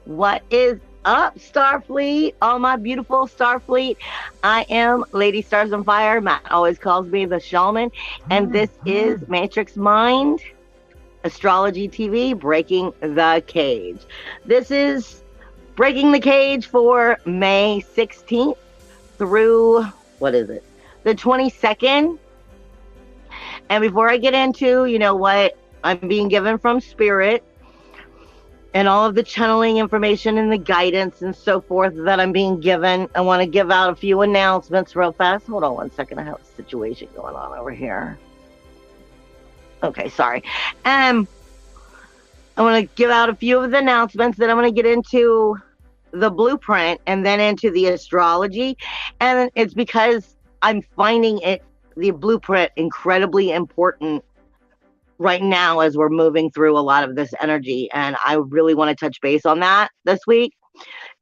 What is up, Starfleet? All my beautiful Starfleet. I am Lady Stars on Fire. Matt always calls me the Shaman. And this is Matrix Mind, Astrology TV, Breaking the Cage. This is Breaking the Cage for May 16th through, the 22nd. And before I get into, what I'm being given from Spirit, and all of the channeling information and the guidance and so forth that I'm being given, I want to give out a few announcements real fast. Hold on one second. I have a situation going on over here. Okay, sorry. I want to give out a few of the announcements. Then I'm going to get into the blueprint and then into the astrology. And it's because I'm finding the blueprint incredibly important right now as we're moving through a lot of this energy, and I really want to touch base on that this week.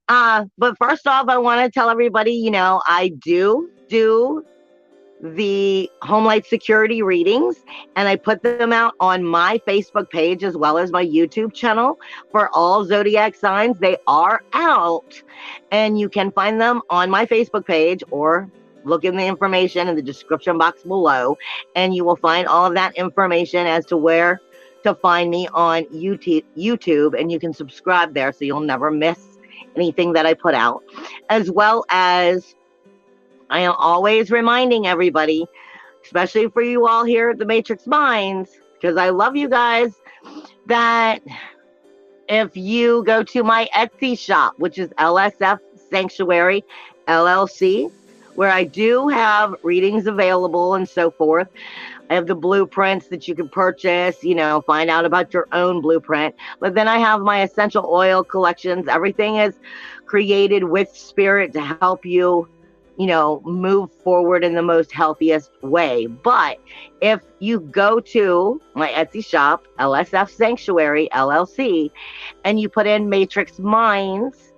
But first off, I want to tell everybody, I do the home light security readings, and I put them out on my Facebook page as well as my YouTube channel for all zodiac signs. They are out, and you can find them on my Facebook page or look in the information in the description box below, and you will find all of that information as to where to find me on YouTube, and you can subscribe there so you'll never miss anything that I put out. As well as I am always reminding everybody, especially for you all here at the Matrix Minds, because I love you guys, that if you go to my Etsy shop, which is LSF Sanctuary LLC, where I do have readings available and so forth. I have the blueprints that you can purchase, find out about your own blueprint. But then I have my essential oil collections. Everything is created with Spirit to help you, move forward in the most healthiest way. But if you go to my Etsy shop, LSF Sanctuary LLC, and you put in Matrix Minds,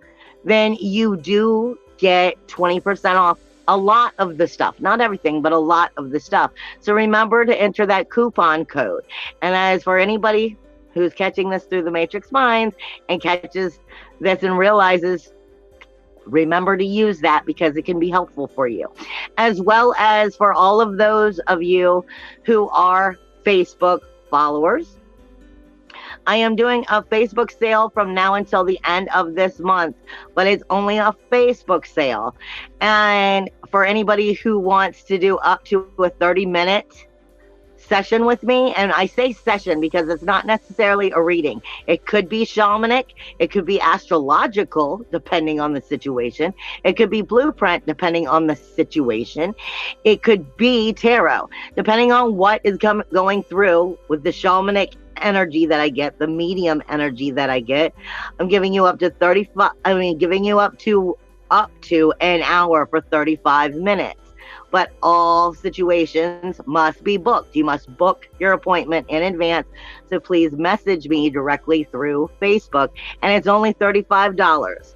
then you do get 20% off a lot of the stuff, not everything, but a lot of the stuff. So remember to enter that coupon code. And as for anybody who's catching this through the Matrix Minds and catches this and realizes, remember to use that because it can be helpful for you. As well as for all of those of you who are Facebook followers, I am doing a Facebook sale from now until the end of this month, but it's only a Facebook sale. And for anybody who wants to do up to a 30-minute session with me, and I say session because it's not necessarily a reading. It could be shamanic, it could be astrological, depending on the situation. It could be blueprint, depending on the situation. It could be tarot, depending on what is going through with the shamanic energy that I get, the medium energy that I get. I'm giving you up to up to an hour for 35 minutes. But all situations must be booked. You must book your appointment in advance. So please message me directly through Facebook. And it's only $35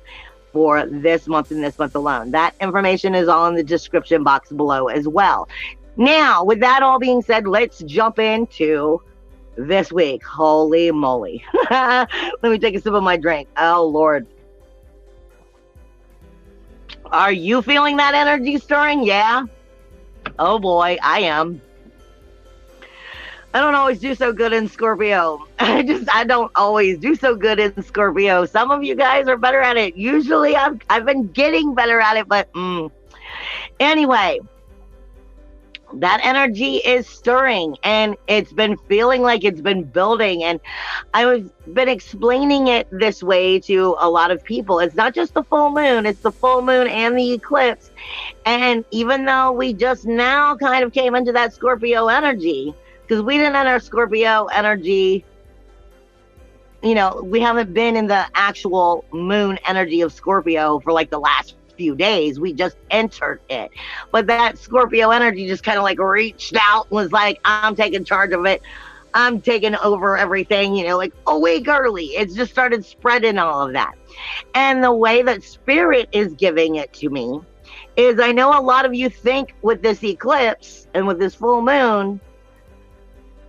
for this month and this month alone. That information is all in the description box below as well. Now, with that all being said, let's jump into this week. Holy moly. Let me take a sip of my drink. Oh, Lord. Are you feeling that energy stirring? Yeah. Oh boy, I am. I don't always do so good in Scorpio. I don't always do so good in Scorpio. Some of you guys are better at it. Usually I've been getting better at it, but anyway, that energy is stirring, and it's been feeling like it's been building, and I've been explaining it this way to a lot of people. It's not just the full moon, it's the full moon and the eclipse. And even though we just now kind of came into that Scorpio energy, because we didn't enter Scorpio energy, we haven't been in the actual moon energy of Scorpio for like the last few days. We just entered it, but that Scorpio energy just kind of like reached out and was like, I'm taking charge of it, I'm taking over everything, like a week early. It's just started spreading all of that. And the way that Spirit is giving it to me is, I know a lot of you think with this eclipse and with this full moon,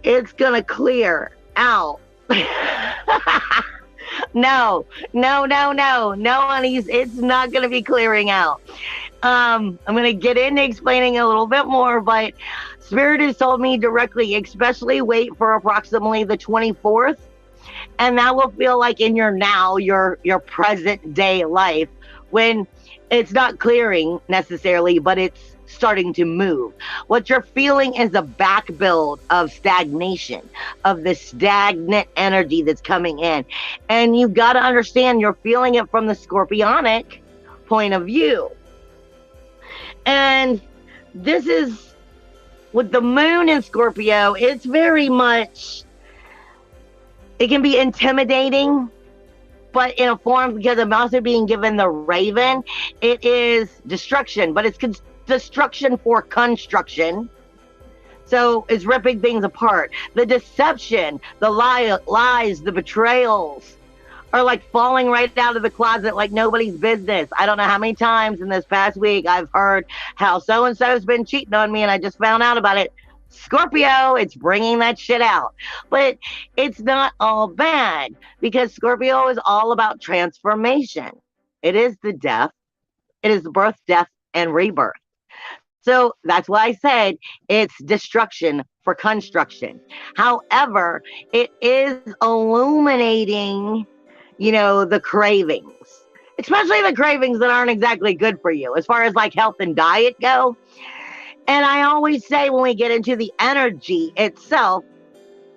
it's gonna clear out No, no, no, no, no, honeys. It's not going to be clearing out. I'm going to get into explaining a little bit more, but Spirit has told me directly, especially wait for approximately the 24th. And that will feel like in your now, your present day life, when it's not clearing necessarily, but it's starting to move. What you're feeling is a back build of stagnation, of the stagnant energy that's coming in. And you've got to understand you're feeling it from the scorpionic point of view. And this is with the moon in Scorpio, it's very much, it can be intimidating, but in a form, because I'm also being given the Raven, it is destruction, but it's destruction for construction. So it's ripping things apart. The deception, the lies, the betrayals are like falling right out of the closet like nobody's business. I don't know how many times in this past week I've heard how so-and-so's been cheating on me and I just found out about it. Scorpio, it's bringing that shit out. But it's not all bad, because Scorpio is all about transformation. It is the death. It is birth, death, and rebirth. So that's why I said it's destruction for construction. However, it is illuminating, the cravings, especially the cravings that aren't exactly good for you as far as like health and diet go. And I always say when we get into the energy itself,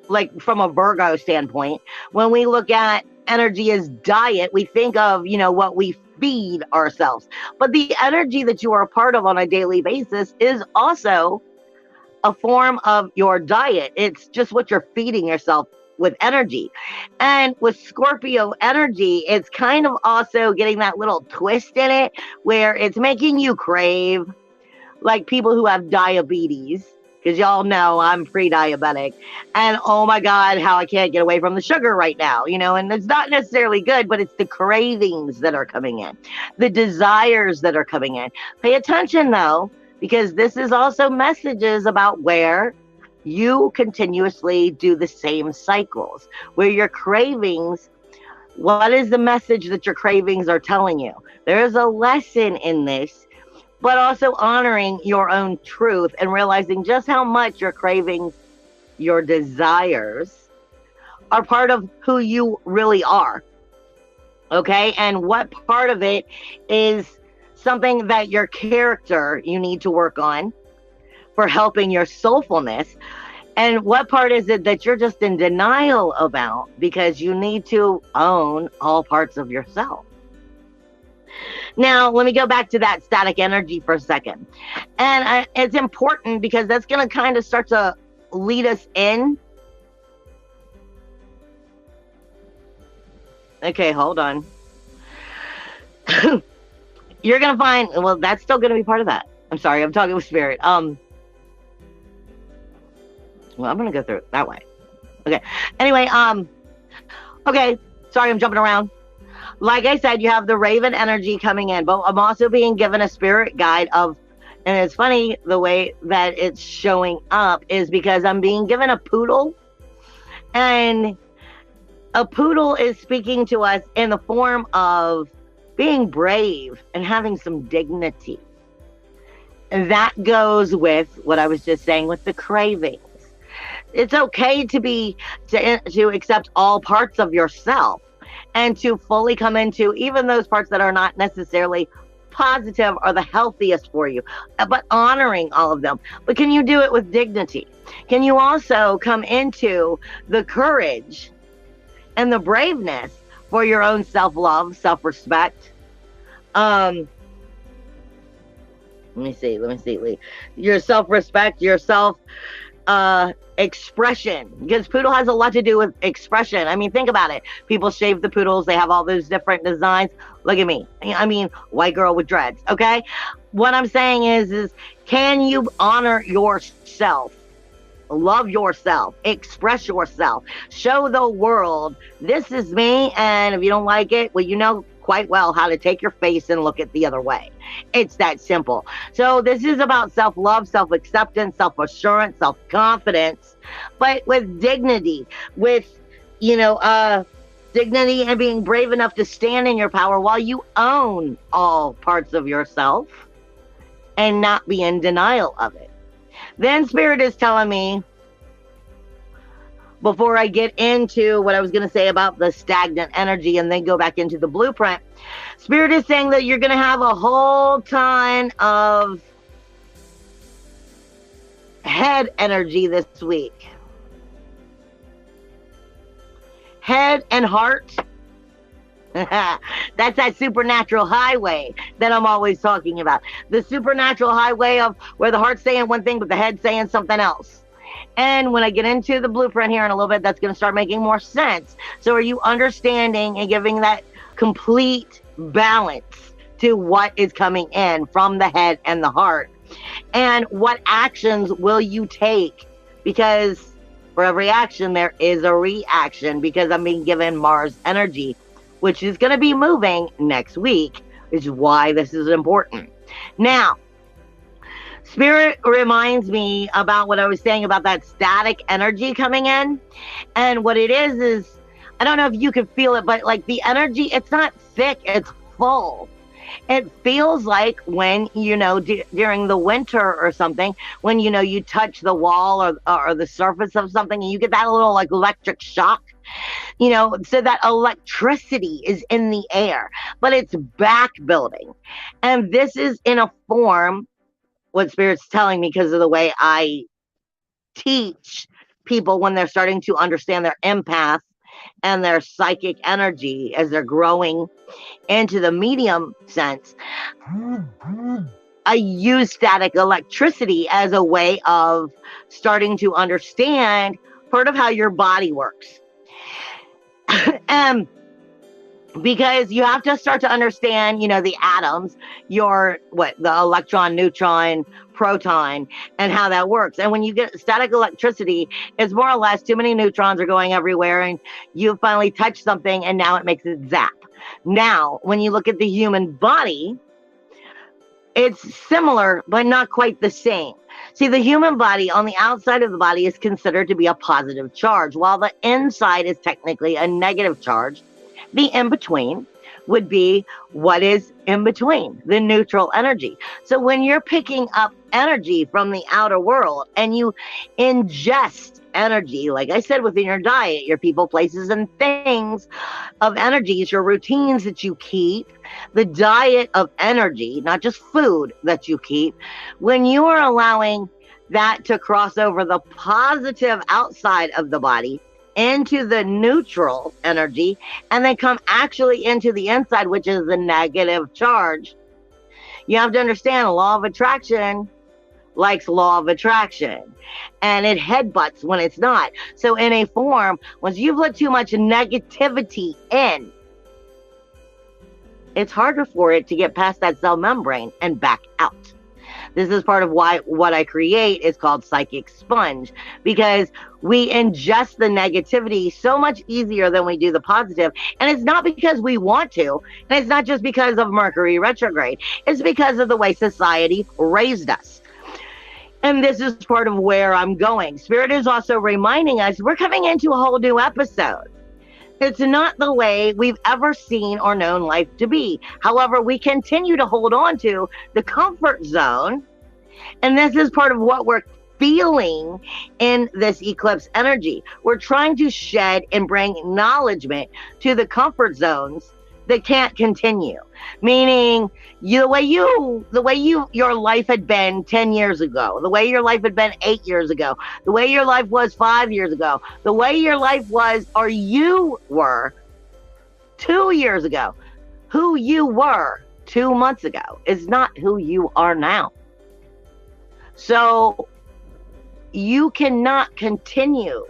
like from a Virgo standpoint, when we look at energy as diet, we think of, what we feed ourselves. But the energy that you are a part of on a daily basis is also a form of your diet. It's just what you're feeding yourself with energy. And with Scorpio energy, it's kind of also getting that little twist in it where it's making you crave, like people who have diabetes, because y'all know I'm pre-diabetic, and oh my God, how I can't get away from the sugar right now, and it's not necessarily good, but it's the cravings that are coming in, the desires that are coming in. Pay attention though, because this is also messages about where you continuously do the same cycles, where your cravings, what is the message that your cravings are telling you? There's a lesson in this, but also honoring your own truth and realizing just how much your cravings, your desires, are part of who you really are. Okay? And what part of it is something that your character you need to work on for helping your soulfulness. And what part is it that you're just in denial about because you need to own all parts of yourself? Now, let me go back to that static energy for a second. And it's important because that's going to kind of start to lead us in. Okay, hold on. You're going to find, well, that's still going to be part of that. I'm sorry, I'm talking with Spirit. Well, I'm going to go through it that way. Okay. Anyway, okay. Sorry, I'm jumping around. Like I said, you have the Raven energy coming in, but I'm also being given a spirit guide of, and it's funny the way that it's showing up is because I'm being given a poodle, and a poodle is speaking to us in the form of being brave and having some dignity. And that goes with what I was just saying with the cravings. It's okay to accept all parts of yourself and to fully come into even those parts that are not necessarily positive or the healthiest for you, but honoring all of them. But can you do it with dignity? Can you also come into the courage and the braveness for your own self-love, self-respect? Let me see, Lee. Your self-respect, your expression, because poodle has a lot to do with expression. I mean, think about it. People shave the poodles. They have all those different designs. Look at me. I mean, white girl with dreads. Okay. What I'm saying is can you honor yourself? Love yourself, express yourself, show the world, this is me. And if you don't like it, well, you know quite well how to take your face and look at the other way. It's that simple. So this is about self-love, self-acceptance, self-assurance, self-confidence, but with dignity, with, Dignity and being brave enough to stand in your power while you own all parts of yourself and not be in denial of it. Then Spirit is telling me, before I get into what I was going to say about the stagnant energy and then go back into the blueprint, Spirit is saying that you're going to have a whole ton of head energy this week. Head and heart. That's that supernatural highway that I'm always talking about. The supernatural highway of where the heart's saying one thing, but the head's saying something else. And when I get into the blueprint here in a little bit, that's going to start making more sense. So are you understanding and giving that complete balance to what is coming in from the head and the heart? And what actions will you take? Because for every action, there is a reaction, because I'm being given Mars energy, which is going to be moving next week, which is why this is important. Now, Spirit reminds me about what I was saying about that static energy coming in. And what it is, I don't know if you can feel it, but like the energy, it's not thick, it's full. It feels like when, during the winter or something, when, you touch the wall or the surface of something and you get that little like electric shock, so that electricity is in the air, but it's back building. And this is in a form, what Spirit's telling me, because of the way I teach people when they're starting to understand their empath and their psychic energy as they're growing into the medium sense. I use static electricity as a way of starting to understand part of how your body works. Because you have to start to understand, the atoms, the electron, neutron, proton, and how that works. And when you get static electricity, it's more or less too many neutrons are going everywhere, and you finally touch something, and now it makes it zap. Now, when you look at the human body, it's similar, but not quite the same. See, the human body on the outside of the body is considered to be a positive charge, while the inside is technically a negative charge. The in-between would be what is in between, the neutral energy. So when you're picking up energy from the outer world and you ingest energy, like I said, within your diet, your people, places, and things of energies, your routines that you keep, the diet of energy, not just food that you keep, when you are allowing that to cross over the positive outside of the body into the neutral energy and then come actually into the inside, which is the negative charge, you have to understand law of attraction likes law of attraction, and it headbutts when it's not. So in a form, once you've let too much negativity in, it's harder for it to get past that cell membrane and back out. This is part of why what I create is called Psychic Sponge, because we ingest the negativity so much easier than we do the positive. And it's not because we want to, and it's not just because of Mercury retrograde. It's because of the way society raised us. And this is part of where I'm going. Spirit is also reminding us we're coming into a whole new episode. It's not the way we've ever seen or known life to be. However, we continue to hold on to the comfort zone. And this is part of what we're feeling in this eclipse energy. We're trying to shed and bring acknowledgement to the comfort zones that can't continue. Meaning the way your life had been 10 years ago, the way your life had been 8 years ago, the way your life was 5 years ago, the way your life was or you were 2 years ago, who you were 2 months ago is not who you are now. So you cannot continue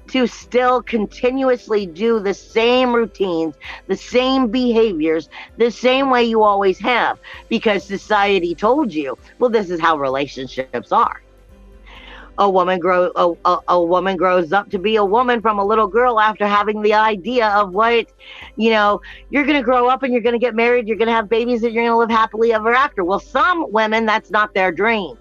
to still continuously do the same routines, the same behaviors, the same way you always have, because society told you, well, this is how relationships are. A woman grows up to be a woman from a little girl after having the idea of what, you're going to grow up and you're going to get married, you're going to have babies, and you're going to live happily ever after. Well, some women, that's not their dream.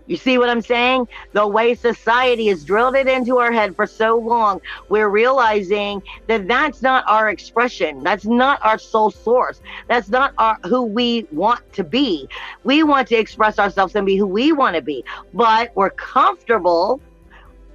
You see what I'm saying? The way society has drilled it into our head for so long, we're realizing that that's not our expression. That's not our soul source. That's not who we want to be. We want to express ourselves and be who we want to be, but we're comfortable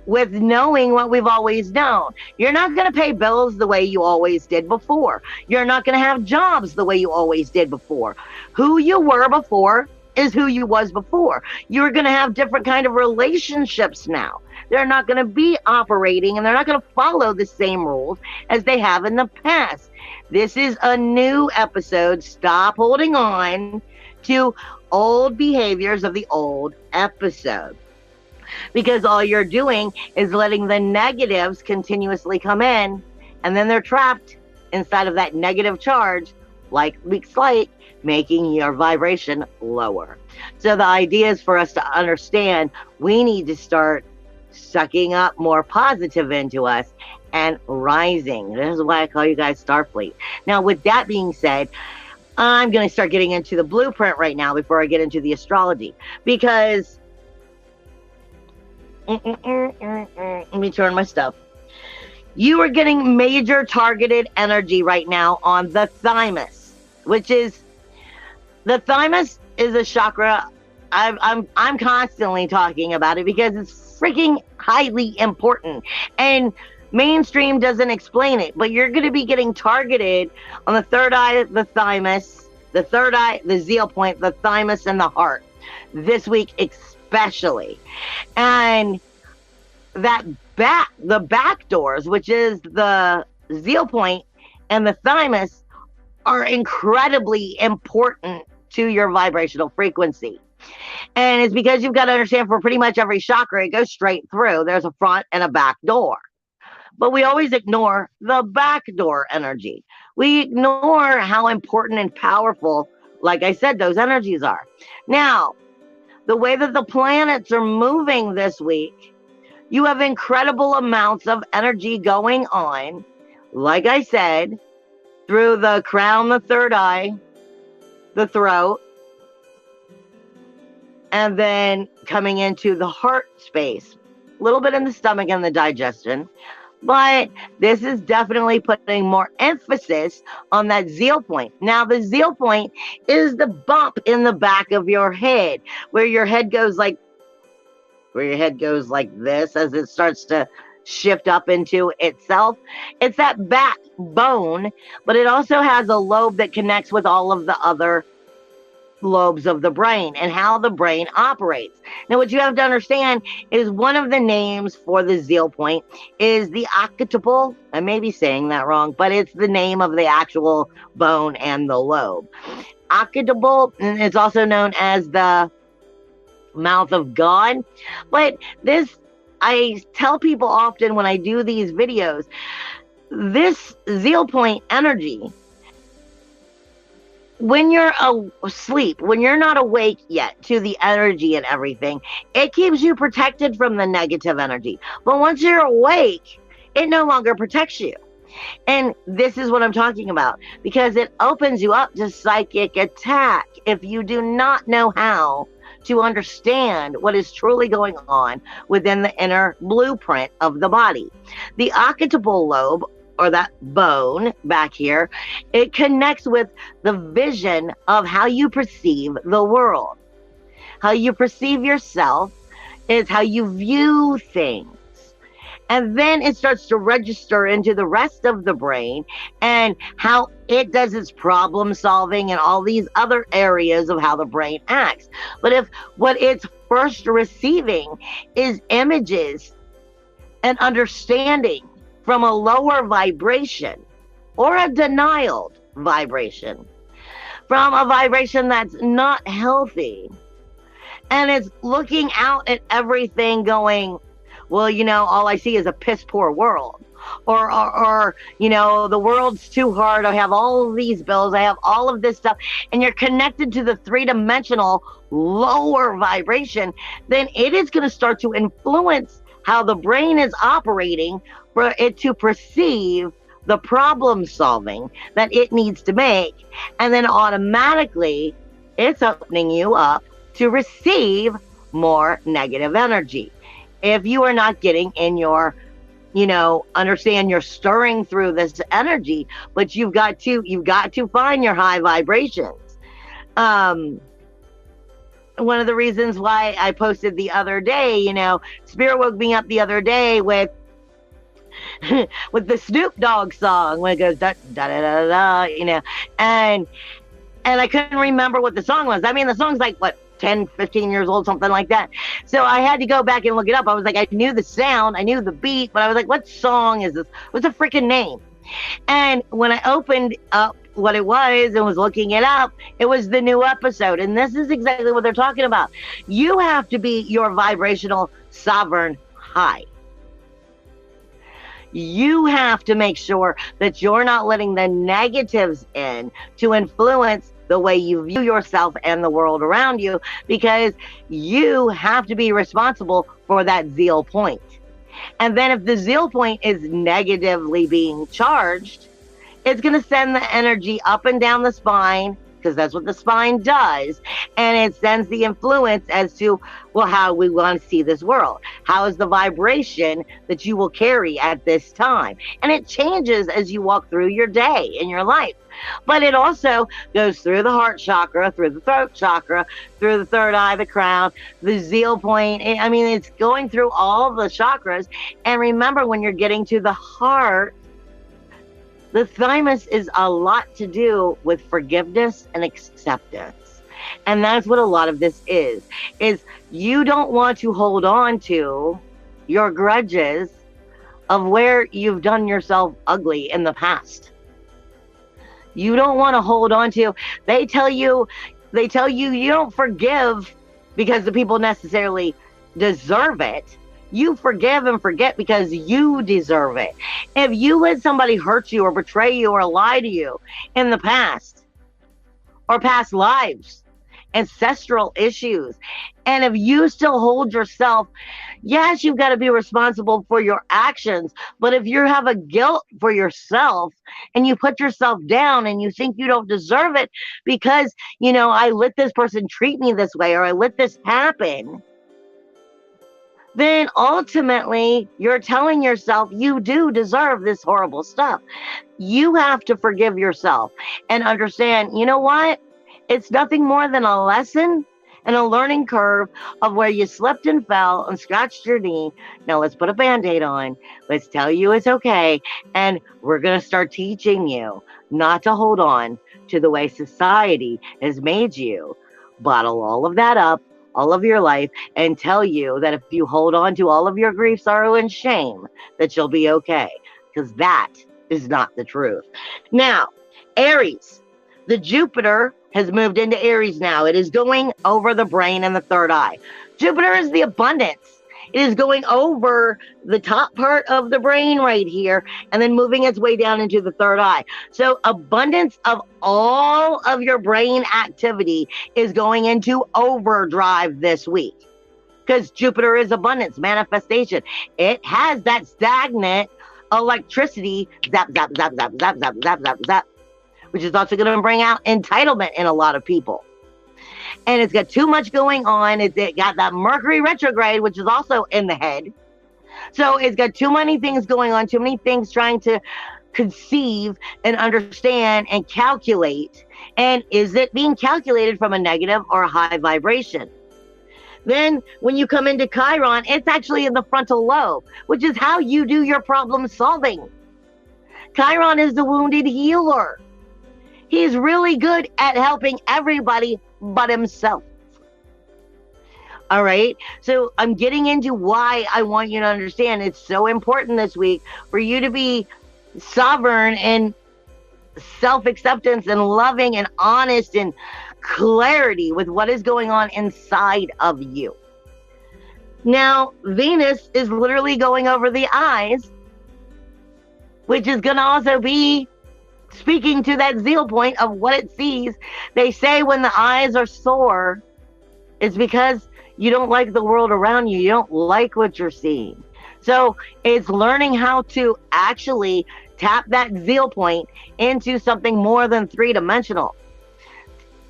with knowing what we've always known. You're not going to pay bills the way you always did before. You're not going to have jobs the way you always did before. Who you were before is who you was before. You're going to have different kind of relationships now. They're not going to be operating, and they're not going to follow the same rules as they have in the past. This is a new episode. Stop holding on to old behaviors of the old episode, because all you're doing is letting the negatives continuously come in, and then they're trapped inside of that negative charge like weak light, making your vibration lower. So the idea is for us to understand we need to start sucking up more positive into us and rising. This is why I call you guys Starfleet. Now, with that being said, I'm going to start getting into the blueprint right now before I get into the astrology, because let me turn my stuff. You are getting major targeted energy right now on the thymus, which is, the thymus is a chakra. I'm constantly talking about it because it's freaking highly important, and mainstream doesn't explain it, but you're going to be getting targeted on the third eye, the thymus, the third eye, the Zeal Point, the thymus, and the heart this week especially. And the back doors, which is the Zeal Point and the thymus, are incredibly important to your vibrational frequency. And it's because you've got to understand, for pretty much every chakra, it goes straight through. There's a front and a back door. But we always ignore the back door energy. We ignore how important and powerful, like I said, those energies are. Now, the way that the planets are moving this week, you have incredible amounts of energy going on, like I said, through the crown, the third eye, the throat, and then coming into the heart space, a little bit in the stomach and the digestion. But this is definitely putting more emphasis on that Zeal Point. Now, the Zeal Point is the bump in the back of your head, where your head goes like this as it starts to shift up into itself. It's that backbone, but it also has a lobe that connects with all of the other lobes of the brain and how the brain operates. Now, what you have to understand is one of the names for the Zeal Point is the occipital. I may be saying that wrong, but it's the name of the actual bone and the lobe. Occipital is also known as the mouth of God. But this, I tell people often when I do these videos, this Zeal Point energy, when you're asleep, when you're not awake yet to the energy and everything, it keeps you protected from the negative energy. But once you're awake, it no longer protects you. And this is what I'm talking about, because it opens you up to psychic attack if you do not know how to understand what is truly going on within the inner blueprint of the body. The occipital lobe, or that bone back here, it connects with the vision of how you perceive the world. How you perceive yourself is how you view things. And then it starts to register into the rest of the brain and how it does its problem solving and all these other areas of how the brain acts. But if what it's first receiving is images and understanding from a lower vibration or a denial vibration, from a vibration that's not healthy, and it's looking out at everything going, well, you know, all I see is a piss poor world, or you know, the world's too hard, I have all of these bills, I have all of this stuff, and you're connected to the three-dimensional lower vibration, then it is going to start to influence how the brain is operating for it to perceive the problem solving that it needs to make. And then automatically it's opening you up to receive more negative energy. If you are not getting in your, understand you're stirring through this energy, but you've got to find your high vibrations. One of the reasons why I posted the other day, Spirit woke me up the other day with with the Snoop Dogg song when it goes da da da da da, and I couldn't remember what the song was. I mean, the song's like, what, 10, 15 years old, something like that. So I had to go back and look it up. I was like, I knew the sound, I knew the beat, but I was like, what song is this? What's the freaking name? And when I opened up what it was and was looking it up, it was the new episode. And this is exactly what they're talking about. You have to be your vibrational sovereign high. You have to make sure that you're not letting the negatives in to influence the way you view yourself and the world around you, because you have to be responsible for that zeal point. And then if the zeal point is negatively being charged, it's going to send the energy up and down the spine, because that's what the spine does. And it sends the influence as to, well, how we want to see this world. How is the vibration that you will carry at this time? And it changes as you walk through your day in your life. But it also goes through the heart chakra, through the throat chakra, through the third eye, the crown, the zeal point. I mean, it's going through all the chakras. And remember, when you're getting to the heart, the thymus is a lot to do with forgiveness and acceptance. And that's what a lot of this is you don't want to hold on to your grudges of where you've done yourself ugly in the past. You don't want to hold on to, they tell you you don't forgive because the people necessarily deserve it. You forgive and forget because you deserve it. If you let somebody hurt you or betray you or lie to you in the past, or past lives, ancestral issues, and if you still hold yourself, yes, you've got to be responsible for your actions, but if you have a guilt for yourself and you put yourself down and you think you don't deserve it because, I let this person treat me this way or I let this happen, then ultimately you're telling yourself you do deserve this horrible stuff. You have to forgive yourself and understand, you know what? It's nothing more than a lesson and a learning curve of where you slipped and fell and scratched your knee. Now let's put a Band-Aid on. Let's tell you it's okay. And we're going to start teaching you not to hold on to the way society has made you bottle all of that up all of your life and tell you that if you hold on to all of your grief, sorrow, and shame, that you'll be okay. Because that is not the truth. Now, Aries, the Jupiter has moved into Aries now. It is going over the brain and the third eye. Jupiter is the abundance. It is going over the top part of the brain right here and then moving its way down into the third eye. So abundance of all of your brain activity is going into overdrive this week, because Jupiter is abundance, manifestation. It has that stagnant electricity, zap, zap, zap, zap, zap, zap, zap, zap, zap, which is also going to bring out entitlement in a lot of people. And it's got too much going on. It got that Mercury retrograde, which is also in the head. So it's got too many things going on, too many things trying to conceive and understand and calculate. And is it being calculated from a negative or a high vibration? Then when you come into Chiron, it's actually in the frontal lobe, which is how you do your problem solving. Chiron is the wounded healer. He's really good at helping everybody but himself. All right. So I'm getting into why I want you to understand it's so important this week for you to be sovereign and self-acceptance and loving and honest and clarity with what is going on inside of you. Now, Venus is literally going over the eyes, which is going to also be speaking to that zeal point of what it sees. They say when the eyes are sore, it's because you don't like the world around you. You don't like what you're seeing. So it's learning how to actually tap that zeal point into something more than three-dimensional.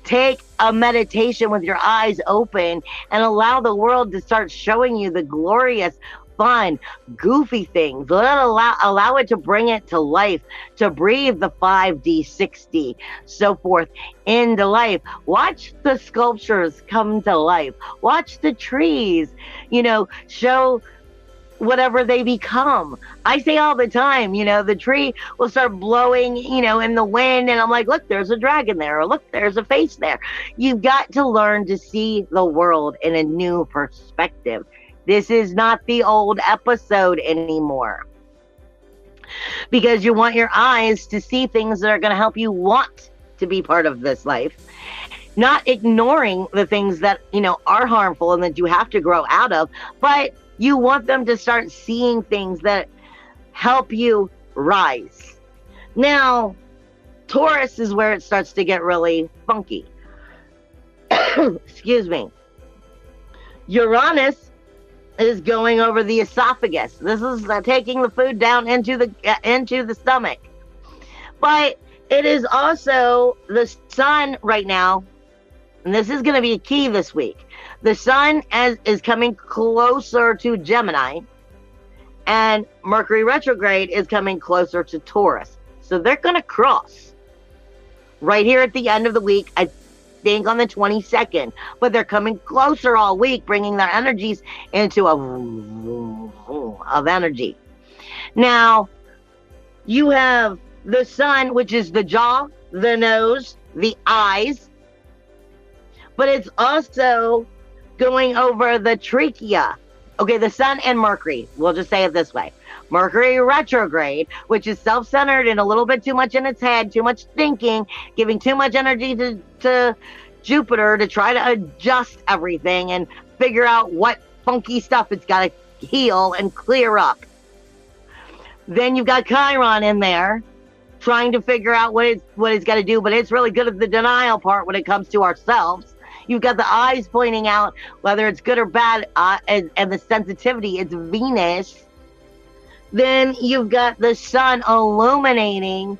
take a meditation with your eyes open and allow the world to start showing you the glorious, fun, goofy things. Allow it to bring it to life, to breathe the 5D, 6D, so forth into life. Watch the sculptures come to life. Watch the trees, show whatever they become. I say all the time, the tree will start blowing, in the wind, and I'm like, look, there's a dragon there, or look, there's a face there. You've got to learn to see the world in a new perspective. This is not the old episode anymore. Because you want your eyes to see things that are going to help you want to be part of this life. Not ignoring the things that, are harmful and that you have to grow out of, but you want them to start seeing things that help you rise. Now, Taurus is where it starts to get really funky. Excuse me. Uranus is going over the esophagus. This is taking the food down into the stomach. But it is also the sun right now, and this is going to be a key this week. The sun is coming closer to Gemini, and Mercury retrograde is coming closer to Taurus. So they're going to cross right here at the end of the week, I think on the 22nd. But they're coming closer all week, bringing their energies into a of energy. Now, you have the sun, which is the jaw, the nose, the eyes, but it's also going over the trachea. Okay, the sun and Mercury. We'll just say it this way. Mercury retrograde, which is self-centered and a little bit too much in its head, too much thinking, giving too much energy to Jupiter to try to adjust everything and figure out what funky stuff it's got to heal and clear up. Then you've got Chiron in there trying to figure out what it's got to do, but it's really good at the denial part when it comes to ourselves. You've got the eyes pointing out whether it's good or bad, and the sensitivity, it's Venus. Then you've got the sun illuminating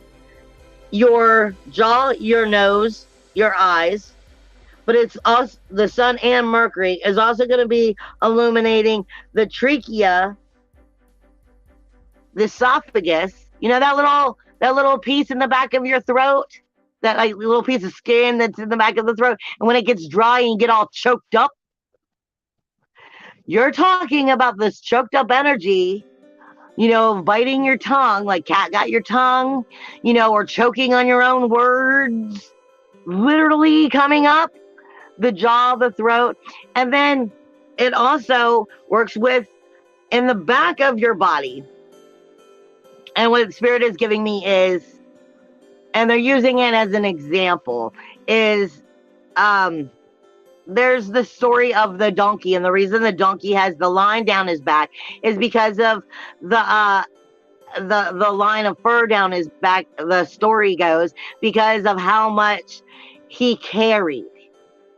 your jaw, your nose, your eyes. But it's also the sun and Mercury is also going to be illuminating the trachea, the esophagus. That little piece in the back of your throat. That little piece of skin that's in the back of the throat. And when it gets dry and you get all choked up, you're talking about this choked up energy, biting your tongue, like cat got your tongue, or choking on your own words, literally coming up, the jaw, the throat. And then it also works with in the back of your body. And what Spirit is giving me is, and they're using it as an example, is there's the story of the donkey, and the reason the donkey has the line down his back is because of the line of fur down his back. The story goes because of how much he carried,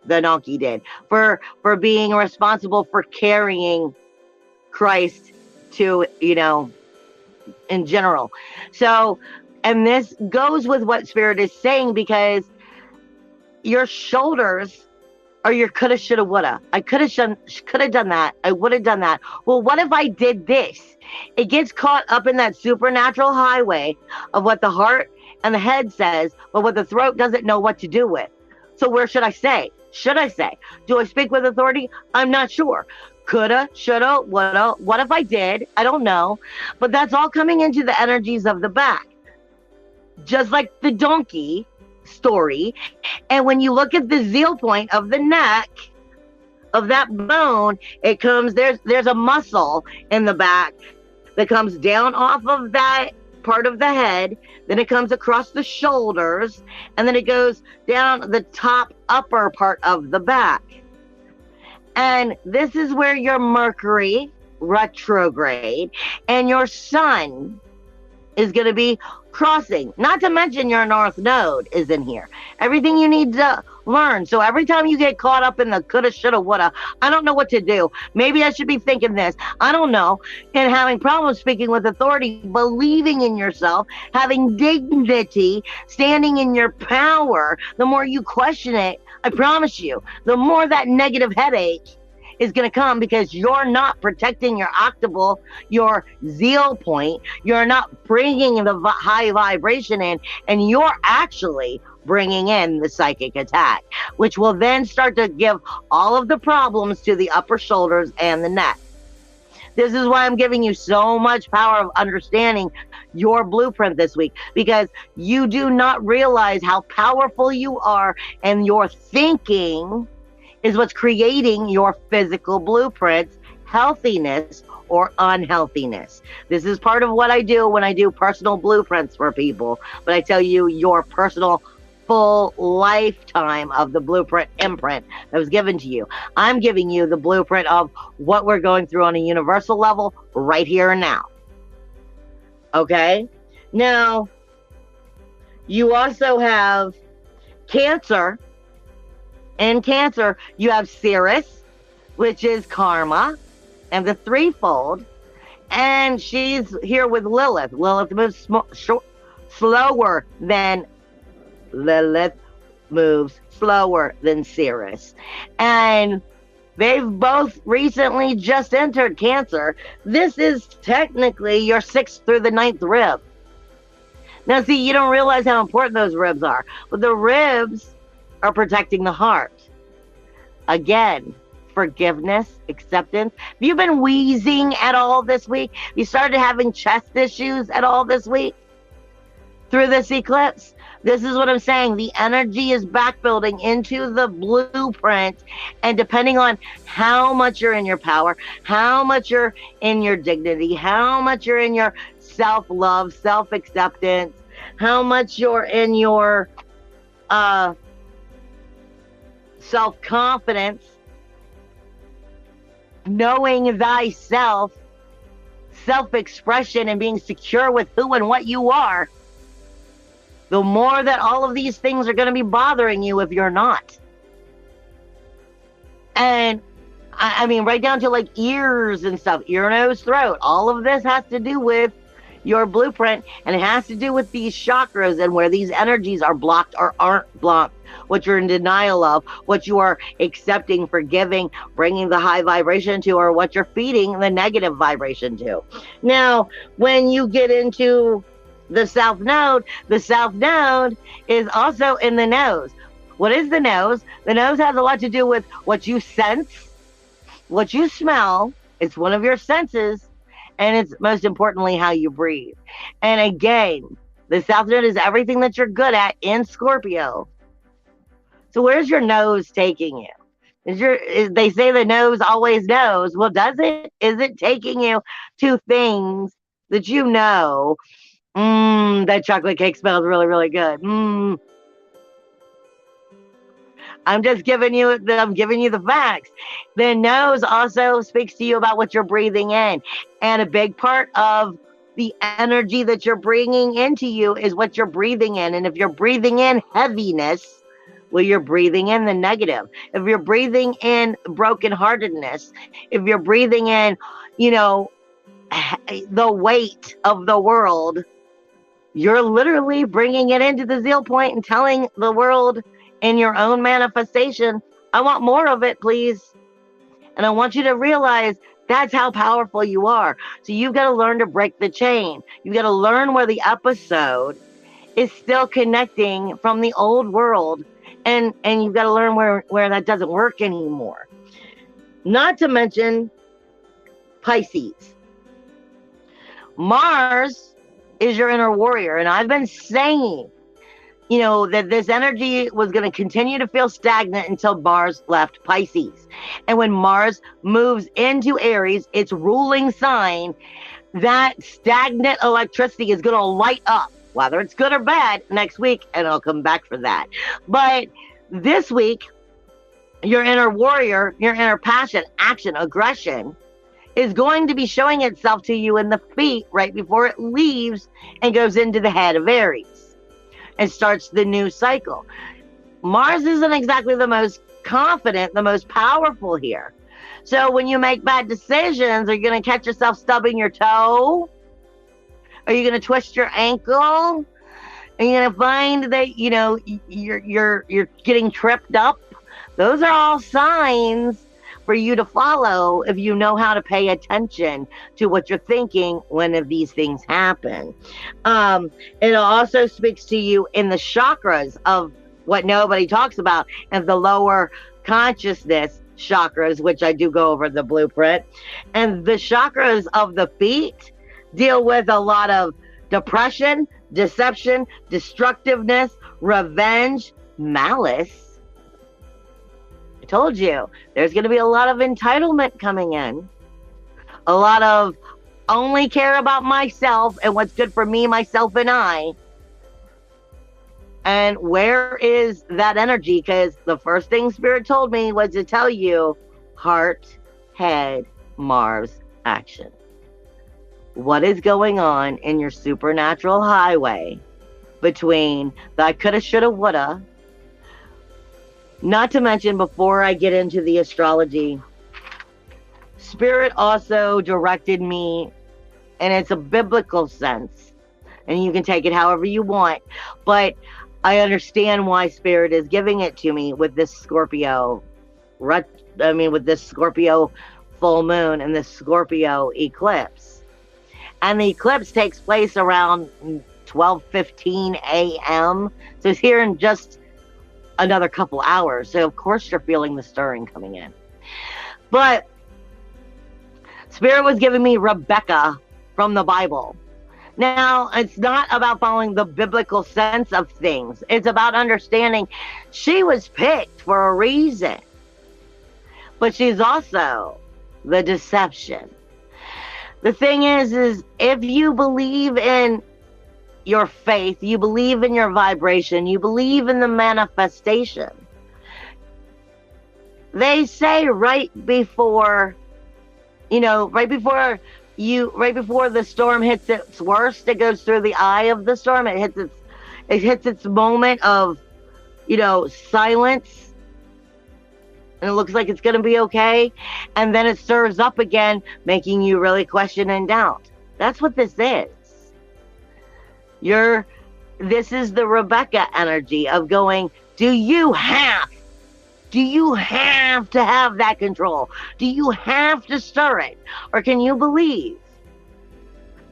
the donkey did, for being responsible for carrying Christ to, in general. So, and this goes with what Spirit is saying, because your shoulders are your coulda, shoulda, woulda. I could have done that. I would have done that. Well, what if I did this? It gets caught up in that supernatural highway of what the heart and the head says, but what the throat doesn't know what to do with. So where should I say? Should I say? Do I speak with authority? I'm not sure. Coulda, shoulda, woulda. What if I did? I don't know. But that's all coming into the energies of the back. Just like the donkey story. And when you look at the Zeal Point of the neck, of that bone, it comes, there's a muscle in the back that comes down off of that part of the head, then it comes across the shoulders, and then it goes down the top upper part of the back. And this is where your Mercury retrograde and your sun is going to be crossing. Not to mention your North Node is in here. Everything you need to learn. So every time you get caught up in the coulda, shoulda, woulda, I don't know what to do. Maybe I should be thinking this. I don't know. And having problems speaking with authority, believing in yourself, having dignity, standing in your power. The more you question it, I promise you, the more that negative headache is going to come, because you're not protecting your octable, your zeal point. You're not bringing the high vibration in, and you're actually bringing in the psychic attack, which will then start to give all of the problems to the upper shoulders and the neck. This is why I'm giving you so much power of understanding your blueprint this week, because you do not realize how powerful you are, and your thinking is what's creating your physical blueprints, healthiness or unhealthiness. This is part of what I do when I do personal blueprints for people. But I tell you, your personal full lifetime of the blueprint imprint that was given to you. I'm giving you the blueprint of what we're going through on a universal level right here and now. Okay? Now, you also have Cancer. In Cancer, you have Ceres, which is karma, and the threefold. And she's here with Lilith. Lilith moves slower than Ceres. And they've both recently just entered Cancer. This is technically your 6th through the 9th rib. Now, see, you don't realize how important those ribs are. But the ribs are protecting the heart. Again, forgiveness, acceptance. Have you been wheezing at all this week? You started having chest issues at all this week through this eclipse? This is what I'm saying. The energy is back building into the blueprint, and depending on how much you're in your power, how much you're in your dignity, how much you're in your self-love, self-acceptance, how much you're in your self-confidence, knowing thyself, self-expression, and being secure with who and what you are, the more that all of these things are going to be bothering you if you're not. And I mean, right down to like ears and stuff, ear, nose, throat, all of this has to do with your blueprint, and it has to do with these chakras and where these energies are blocked or aren't blocked, what you're in denial of, what you are accepting, forgiving, bringing the high vibration to, or what you're feeding the negative vibration to. Now, when you get into the South Node is also in the nose. What is the nose? The nose has a lot to do with what you sense, what you smell. It's one of your senses. And it's most importantly how you breathe. And again, the South Node is everything that you're good at in Scorpio. So where's your nose taking you? They say the nose always knows. Well, does it? Is it taking you to things that you know? That chocolate cake smells really, really good. I'm giving you the facts. The nose also speaks to you about what you're breathing in. And a big part of the energy that you're bringing into you is what you're breathing in. And if you're breathing in heaviness, well, you're breathing in the negative. If you're breathing in brokenheartedness, if you're breathing in, the weight of the world, you're literally bringing it into the Zeal Point and telling the world in your own manifestation, I want more of it, please. And I want you to realize that's how powerful you are. So you've got to learn to break the chain. You've got to learn where the episode is still connecting from the old world. And you've got to learn where that doesn't work anymore. Not to mention Pisces. Mars is your inner warrior. And I've been saying, that this energy was going to continue to feel stagnant until Mars left Pisces. And when Mars moves into Aries, its ruling sign, that stagnant electricity is going to light up, whether it's good or bad, next week, and I'll come back for that. But this week, your inner warrior, your inner passion, action, aggression, is going to be showing itself to you in the feet right before it leaves and goes into the head of Aries and starts the new cycle. Mars isn't exactly the most confident, the most powerful here. So when you make bad decisions, are you going to catch yourself stubbing your toe? Are you going to twist your ankle? Are you going to find that, you know, you're getting tripped up? Those are all signs for you to follow if you know how to pay attention to what you're thinking when these things happen. It also speaks to you in the chakras of what nobody talks about, and the lower consciousness chakras, which I do go over the blueprint. And the chakras of the feet deal with a lot of depression, deception, destructiveness, revenge, malice. I told you, there's going to be a lot of entitlement coming in. A lot of only care about myself and what's good for me, myself, and I. And where is that energy? Because the first thing Spirit told me was to tell you, heart, head, Mars, action. What is going on in your supernatural highway between the I coulda, shoulda, woulda? Not to mention, before I get into the astrology, Spirit also directed me, and it's a biblical sense, and you can take it however you want, but I understand why Spirit is giving it to me with this Scorpio, with this Scorpio full moon and this Scorpio eclipse. And the eclipse takes place around 12:15 a.m. So it's here in just another couple hours. So of course you're feeling the stirring coming in. But Spirit was giving me Rebecca from the Bible. Now, it's not about following the biblical sense of things. It's about understanding she was picked for a reason. But she's also the deception. The thing is if you believe in your faith, you believe in your vibration, you believe in the manifestation, they say right before the storm hits its worst, it goes through the eye of the storm. It hits its moment of, silence, and it looks like it's going to be okay. And then it stirs up again, making you really question and doubt. That's what this is. This is the Rebecca energy of going, do you have to have that control? Do you have to stir it? Or can you believe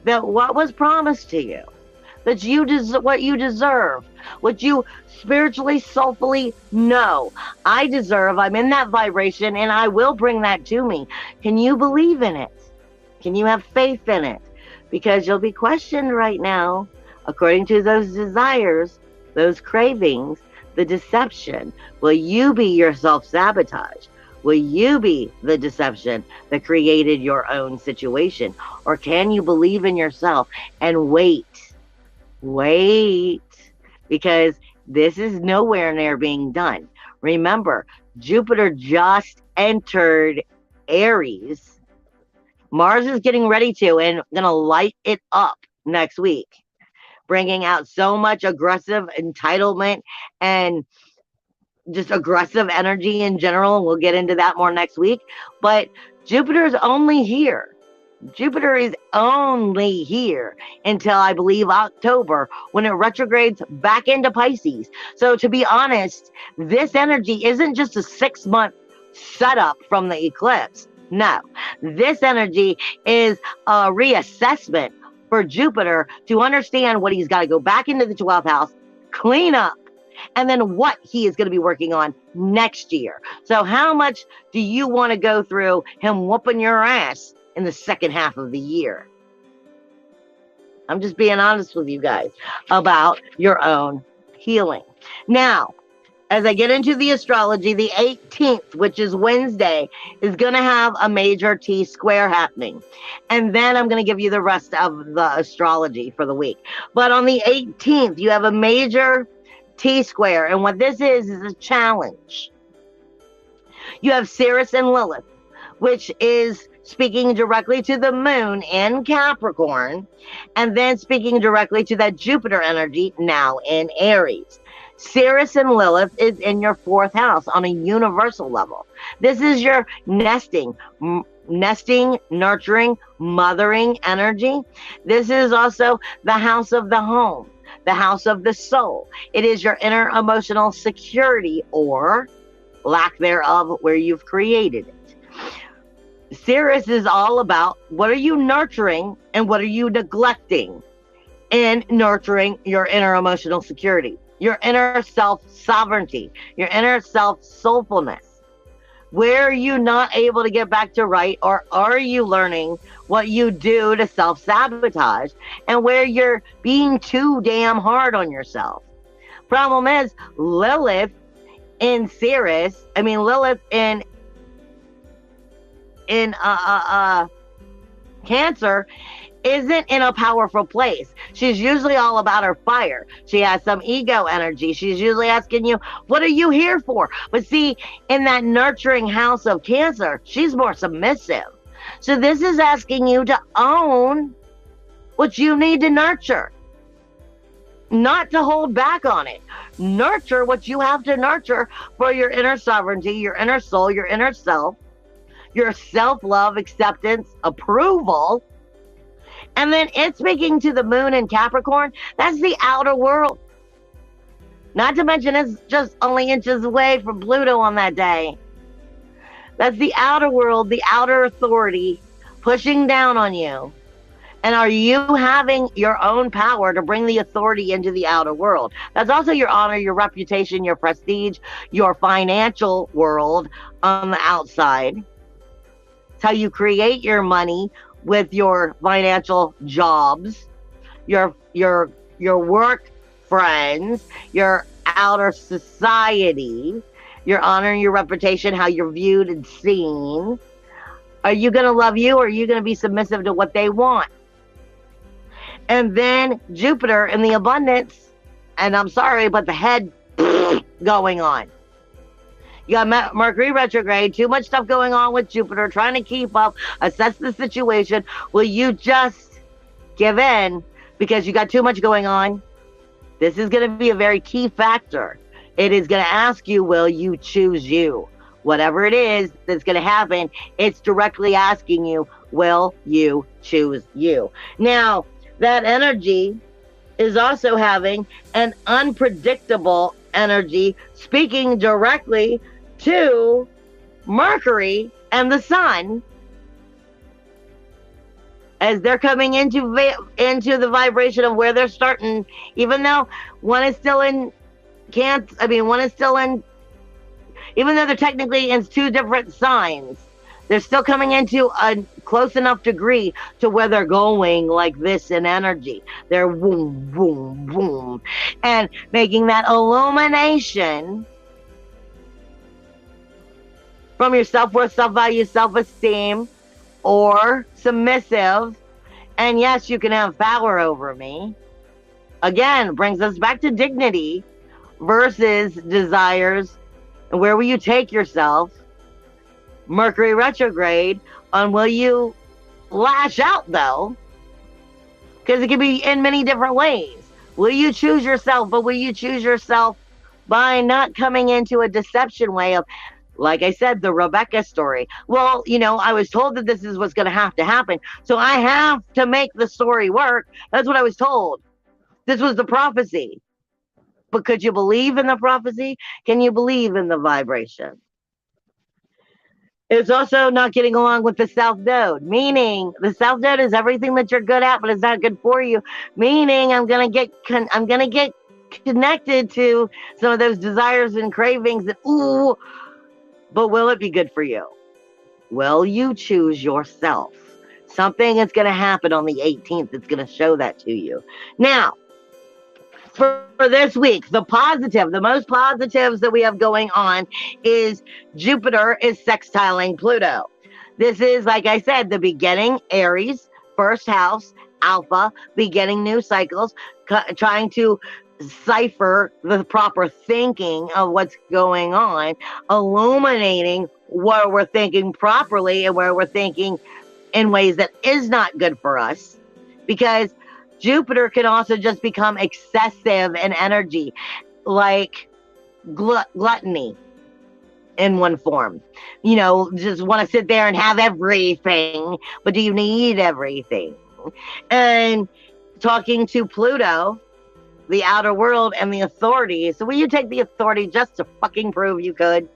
that what was promised to you, that what you deserve, what you spiritually, soulfully know, I deserve, I'm in that vibration, and I will bring that to me. Can you believe in it? Can you have faith in it? Because you'll be questioned right now, according to those desires, those cravings, the deception. Will you be your self-sabotage? Will you be the deception that created your own situation? Or can you believe in yourself and wait? Because this is nowhere near being done. Remember, Jupiter just entered Aries. Mars is getting ready to, and going to light it up next week, bringing out so much aggressive entitlement and just aggressive energy in general. And we'll get into that more next week. But Jupiter is only here. Jupiter is only here until, I believe, October, when it retrogrades back into Pisces. So to be honest, this energy isn't just a 6-month setup from the eclipse. No, this energy is a reassessment for Jupiter to understand what he's got to go back into the 12th house, clean up, and then what he is going to be working on next year. So how much do you want to go through him whooping your ass in the second half of the year? I'm just being honest with you guys about your own healing. Now, as I get into the astrology, the 18th, which is Wednesday, is going to have a major T-square happening. And then I'm going to give you the rest of the astrology for the week. But on the 18th, you have a major T-square. And what this is a challenge. You have Ceres and Lilith, which is speaking directly to the moon in Capricorn, and then speaking directly to that Jupiter energy now in Aries. Ceres and Lilith is in your 4th house on a universal level. This is your nesting, nurturing, mothering energy. This is also the house of the home, the house of the soul. It is your inner emotional security, or lack thereof, where you've created it. Ceres is all about what are you nurturing and what are you neglecting in nurturing your inner emotional security, your inner self-sovereignty, your inner self-soulfulness. Where are you not able to get back to right, or are you learning what you do to self-sabotage, and where you're being too damn hard on yourself? Problem is, Lilith in Ceres, Lilith in Cancer isn't in a powerful place. She's usually all about her fire. She has some ego energy. She's usually asking you, what are you here for? But see, in that nurturing house of Cancer, she's more submissive. So this is asking you to own what you need to nurture, not to hold back on it. Nurture what you have to nurture for your inner sovereignty, your inner soul, your inner self, your self-love, acceptance, approval. And then it's speaking to the moon in Capricorn. That's the outer world. Not to mention it's just only inches away from Pluto on that day. That's the outer world, the outer authority pushing down on you. And are you having your own power to bring the authority into the outer world? That's also your honor, your reputation, your prestige, your financial world on the outside. It's how you create your money with your financial jobs, your work friends, your outer society, your honor and your reputation, how you're viewed and seen. Are you going to love you, or are you going to be submissive to what they want? And then Jupiter in the abundance, and I'm sorry, but the head going on. You got Mercury retrograde, too much stuff going on with Jupiter, trying to keep up, assess the situation. Will you just give in because you got too much going on? This is going to be a very key factor. It is going to ask you, will you choose you? Whatever it is that's going to happen, it's directly asking you, will you choose you? Now, that energy is also having an unpredictable energy speaking directly to Mercury and the Sun as they're coming into the vibration of where they're starting, even though one is still in Cancer, even though they're technically in 2 different signs, they're still coming into a close enough degree to where they're going like this in energy. They're boom, boom, boom, and making that illumination from your self-worth, self-value, self-esteem, or submissive. And yes, you can have power over me. Again, brings us back to dignity versus desires. And where will you take yourself? Mercury retrograde on will you lash out, though? Because it can be in many different ways. Will you choose yourself? But will you choose yourself by not coming into a deception way of, like I said, the Rebecca story? Well, I was told that this is what's going to happen, so I have to make the story work. That's what I was told. This was the prophecy. But could you believe in the prophecy? Can you believe in the vibration? It's also not getting along with the South Node, meaning the South Node is everything that you're good at, but it's not good for you. Meaning I'm gonna get connected to some of those desires and cravings, and ooh, but will it be good for you? Will you choose yourself? Something is going to happen on the 18th. It's going to show that to you. Now, for this week, the most positives that we have going on is Jupiter is sextiling Pluto. This is, like I said, the beginning, Aries, 1st house, Alpha, beginning new cycles, trying to cipher the proper thinking of what's going on, illuminating where we're thinking properly and where we're thinking in ways that is not good for us, because Jupiter can also just become excessive in energy. like gluttony in one form. You know, just want to sit there and have everything, but do you need everything? And talking to Pluto, the outer world, and the authority. So will you take the authority just to fucking prove you could?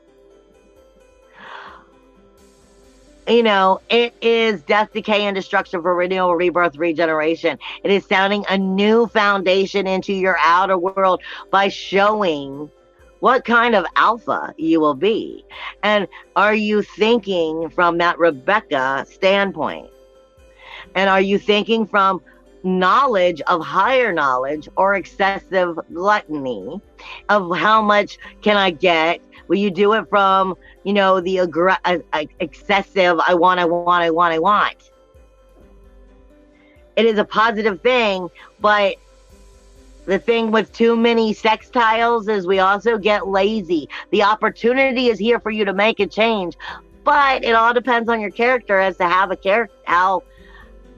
You know, it is death, decay, and destruction for renewal, rebirth, regeneration. It is sounding a new foundation into your outer world by showing what kind of alpha you will be. And are you thinking from that Rebecca standpoint? And are you thinking from knowledge of higher knowledge or excessive gluttony of how much can I get? Will you do it from, you know, the excessive, I want? It is a positive thing, but the thing with too many sextiles is we also get lazy. The opportunity is here for you to make a change, but it all depends on your character as to how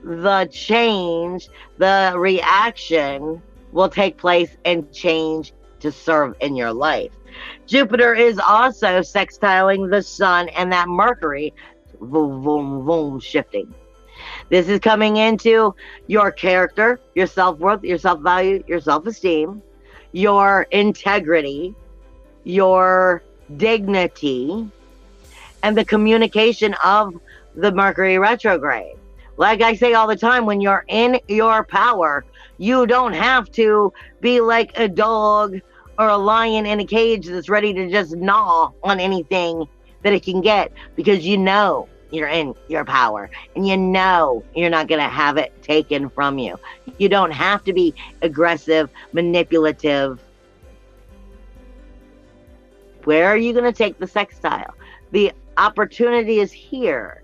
the change, the reaction will take place and change to serve in your life. Jupiter is also sextiling the sun and that Mercury, boom, boom, boom, shifting. This is coming into your character, your self-worth, your self-value, your self-esteem, your integrity, your dignity, and the communication of the Mercury retrograde. Like I say all the time, when you're in your power, you don't have to be like a dog or a lion in a cage that's ready to just gnaw on anything that it can get, because you know you're in your power and you know you're not going to have it taken from you. You don't have to be aggressive, manipulative. Where are you going to take the sextile? The opportunity is here.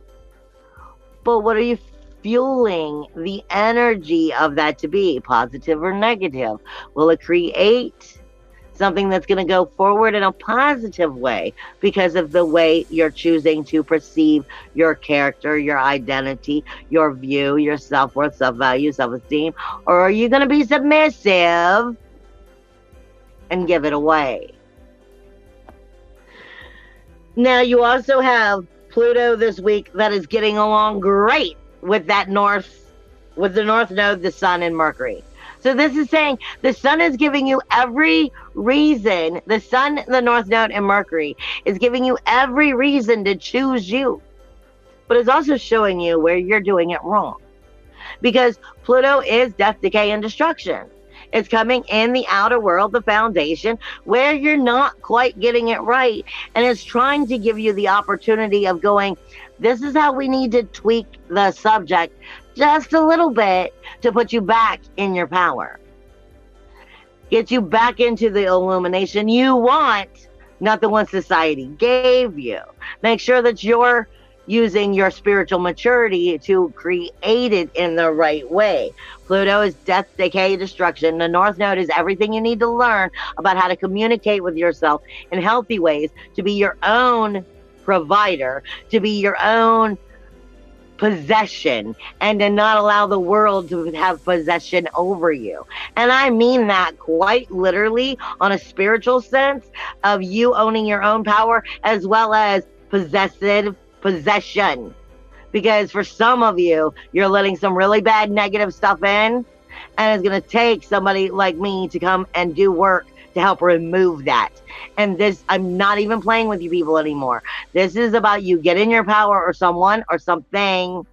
But what are you fueling the energy of that to be? Positive or negative? Will it create something that's going to go forward in a positive way because of the way you're choosing to perceive your character, your identity, your view, your self-worth, self-value, self-esteem? Or are you going to be submissive and give it away? Now, you also have Pluto this week that is getting along great with the North Node, the Sun, and Mercury. So this is saying the Sun is giving you every reason, the Sun, the North Node, and Mercury is giving you every reason to choose you. But it's also showing you where you're doing it wrong. Because Pluto is death, decay, and destruction. It's coming in the outer world, the foundation, where you're not quite getting it right. And it's trying to give you the opportunity of going, this is how we need to tweak the subject just a little bit to put you back in your power. Get you back into the illumination you want, not the one society gave you. Make sure that you're using your spiritual maturity to create it in the right way. Pluto is death, decay, destruction. The North Node is everything you need to learn about how to communicate with yourself in healthy ways, to be your own provider, to be your own possession, and to not allow the world to have possession over you. And I mean that quite literally on a spiritual sense of you owning your own power, as well as possession. Because for some of you, you're letting some really bad negative stuff in, and it's going to take somebody like me to come and do work to help remove that. And this, I'm not even playing with you people anymore. This is about you get in your power, or someone or something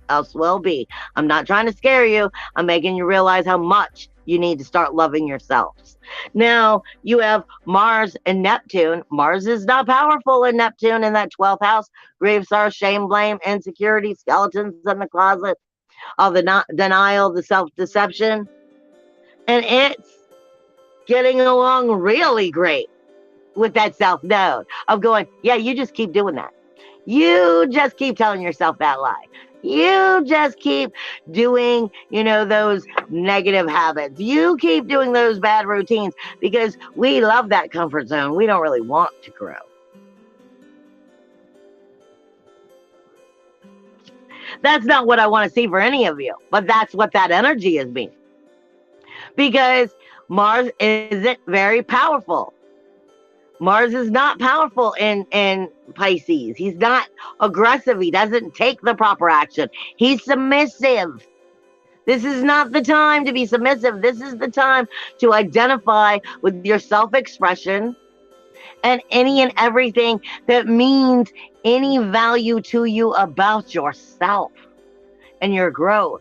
else will be. I'm not trying to scare you. I'm making you realize how much you need to start loving yourselves. Now, you have Mars and Neptune. Mars is not powerful in Neptune in that 12th house. Grief, sorrow, shame, blame, insecurity, skeletons in the closet, all the denial, the self-deception. And it's getting along really great with that self-node of going, yeah, you just keep doing that. You just keep telling yourself that lie. You just keep doing, those negative habits. You keep doing those bad routines, because we love that comfort zone. We don't really want to grow. That's not what I want to see for any of you, but that's what that energy is being. Because Mars isn't very powerful. Mars is not powerful in Pisces. He's not aggressive. He doesn't take the proper action. He's submissive. This is not the time to be submissive. This is the time to identify with your self-expression and any and everything that means any value to you about yourself and your growth.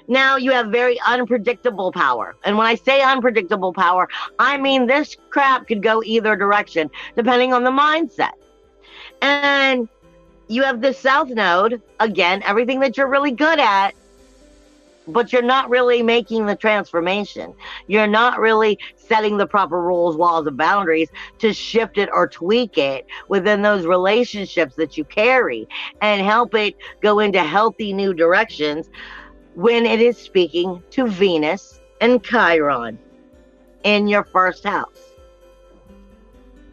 Now you have very unpredictable power. And when I say unpredictable power, I mean this crap could go either direction depending on the mindset. And you have the South Node, again, everything that you're really good at, but you're not really making the transformation. You're not really setting the proper rules, walls, and boundaries to shift it or tweak it within those relationships that you carry and help it go into healthy new directions when it is speaking to Venus and Chiron in your first house.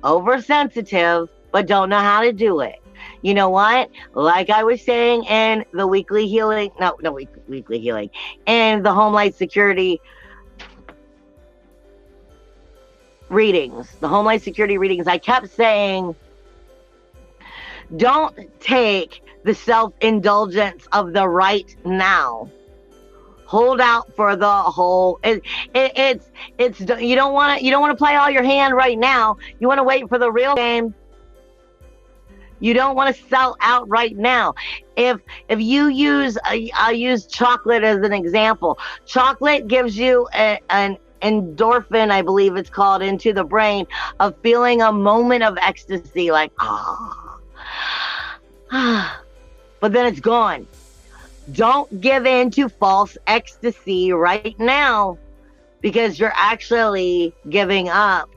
Oversensitive, but don't know how to do it. You know what? Like I was saying in the weekly healing, weekly healing, and the Home Security readings, I kept saying, don't take the self-indulgence of the right now. Hold out for the whole. It's you don't want to play all your hand right now. You want to wait for the real game. You don't want to sell out right now. If you use, I'll use chocolate as an example. Chocolate gives you an endorphin, I believe it's called, into the brain of feeling a moment of ecstasy, like but then it's gone. Don't give in to false ecstasy right now, because you're actually giving up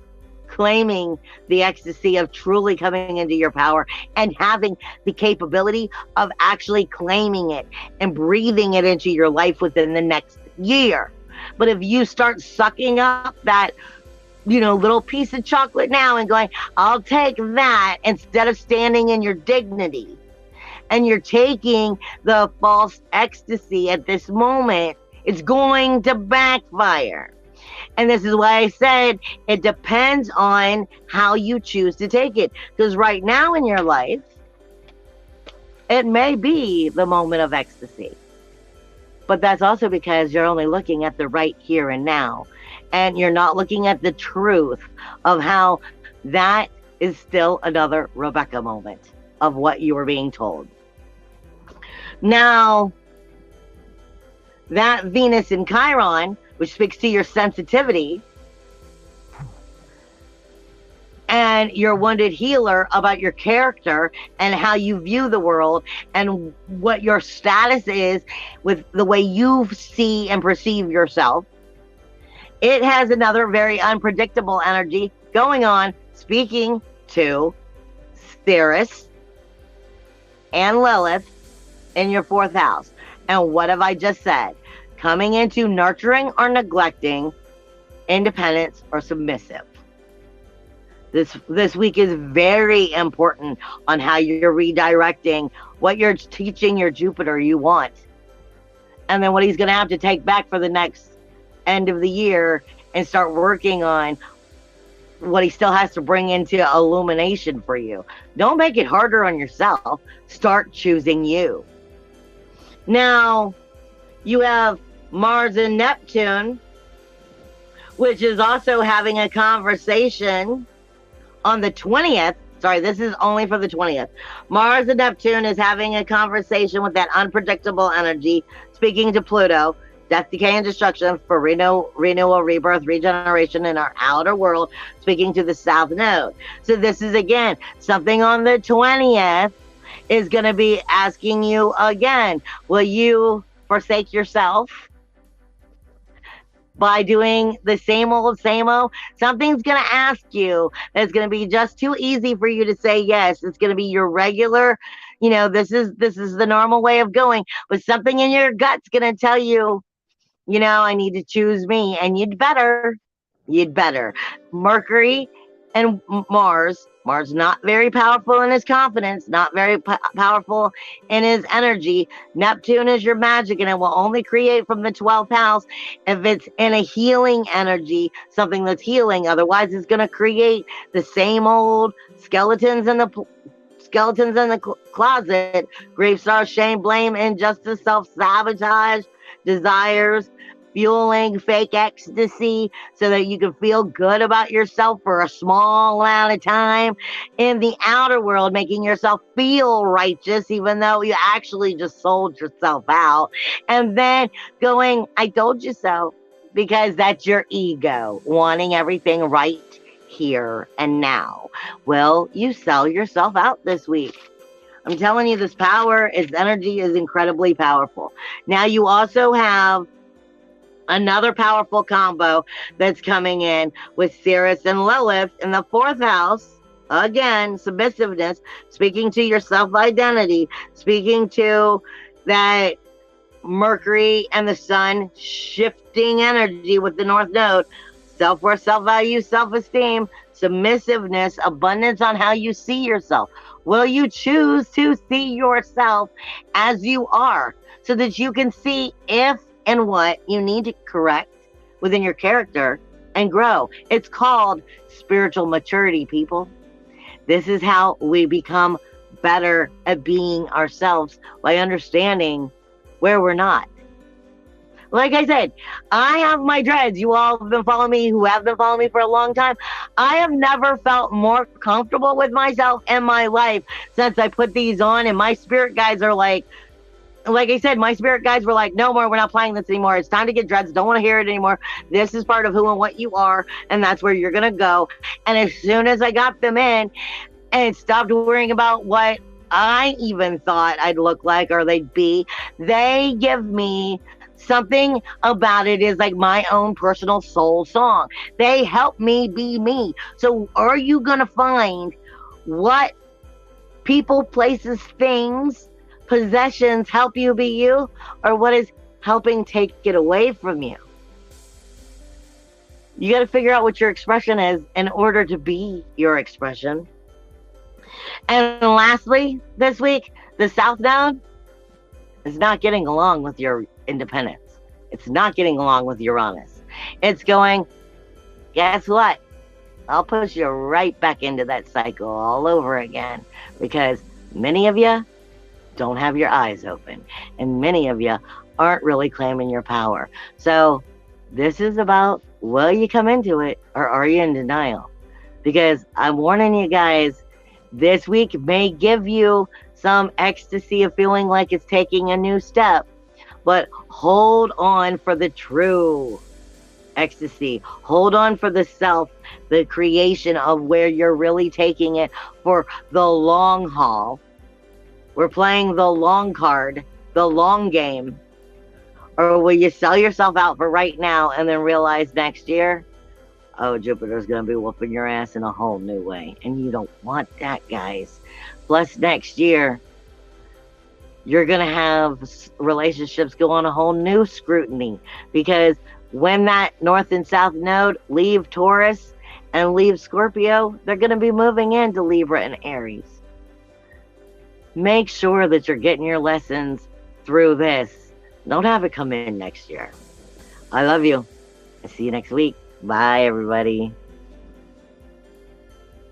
claiming the ecstasy of truly coming into your power and having the capability of actually claiming it and breathing it into your life within the next year. But if you start sucking up that, little piece of chocolate now and going, I'll take that, instead of standing in your dignity, and you're taking the false ecstasy at this moment, it's going to backfire. And this is why I said it depends on how you choose to take it. Because right now in your life, it may be the moment of ecstasy. But that's also because you're only looking at the right here and now. And you're not looking at the truth of how that is still another Rebecca moment of what you were being told. Now, that Venus in Chiron, which speaks to your sensitivity and your wounded healer about your character and how you view the world and what your status is with the way you see and perceive yourself. It has another very unpredictable energy going on, speaking to Ceres and Lilith in your fourth house. And what have I just said? Coming into nurturing or neglecting, independence or submissive. This week is very important on how you're redirecting what you're teaching your Jupiter you want. And then what he's going to have to take back for the next end of the year and start working on what he still has to bring into illumination for you. Don't make it harder on yourself. Start choosing you. Now, you have Mars and Neptune, which is also having a conversation on the 20th. Sorry, this is only for the 20th. Mars and Neptune is having a conversation with that unpredictable energy, speaking to Pluto, death, decay, and destruction for renewal, rebirth, regeneration in our outer world, speaking to the South Node. So this is, again, something on the 20th is going to be asking you again, will you forsake yourself by doing the same old, same old? Something's going to ask you that's going to be just too easy for you to say yes. It's going to be your regular, this is the normal way of going, but something in your gut's going to tell you, I need to choose me, and you'd better. Mercury and Mars Mars not very powerful in his confidence, not very powerful in his energy. Neptune is your magic, and it will only create from the 12th house if it's in a healing energy, something that's healing. Otherwise, it's going to create the same old skeletons in the closet, grief, sorrow, shame, blame, injustice, self-sabotage, desires, fueling fake ecstasy so that you can feel good about yourself for a small amount of time in the outer world, making yourself feel righteous even though you actually just sold yourself out, and then going, I told you so, because that's your ego wanting everything right here and now. Well, you sell yourself out this week. I'm telling you, this power, its energy is incredibly powerful. Now you also have another powerful combo that's coming in with Ceres and Lilith in the 4th house. Again, submissiveness, speaking to your self-identity, speaking to that Mercury and the Sun shifting energy with the North Node. Self-worth, self-value, self-esteem, submissiveness, abundance on how you see yourself. Will you choose to see yourself as you are so that you can see if and what you need to correct within your character and grow? It's called spiritual maturity, people. This is how we become better at being ourselves, by understanding where we're not. Like I said, I have my dreads. You all have been following me, who have been following me for a long time. I have never felt more comfortable with myself in my life since I put these on. And my spirit guides are like I said, my spirit guides were like, no more, we're not playing this anymore. It's time to get dreads. Don't want to hear it anymore. This is part of who and what you are, and that's where you're going to go. And as soon as I got them in and stopped worrying about what I even thought I'd look like or they'd be, they give me something about it is like my own personal soul song. They help me be me. So are you going to find what people, places, things, possessions help you be you, or what is helping take it away from you? You got to figure out what your expression is in order to be your expression. And lastly, this week, the South Node is not getting along with your independence. It's not getting along with Uranus. It's going, guess what? I'll push you right back into that cycle all over again, because many of you don't have your eyes open, and many of you aren't really claiming your power. So this is about, will you come into it, or are you in denial? Because I'm warning you guys, this week may give you some ecstasy of feeling like it's taking a new step, but hold on for the true ecstasy. Hold on for the self, the creation of where you're really taking it for the long haul. We're playing the long card, the long game. Or will you sell yourself out for right now and then realize next year, oh, Jupiter's going to be whooping your ass in a whole new way. And you don't want that, guys. Plus, next year, you're going to have relationships go on a whole new scrutiny. Because when that North and South Node leave Taurus and leave Scorpio, they're going to be moving into Libra and Aries. Make sure that you're getting your lessons through this. Don't have it come in next year. I love you. I'll see you next week. Bye, everybody.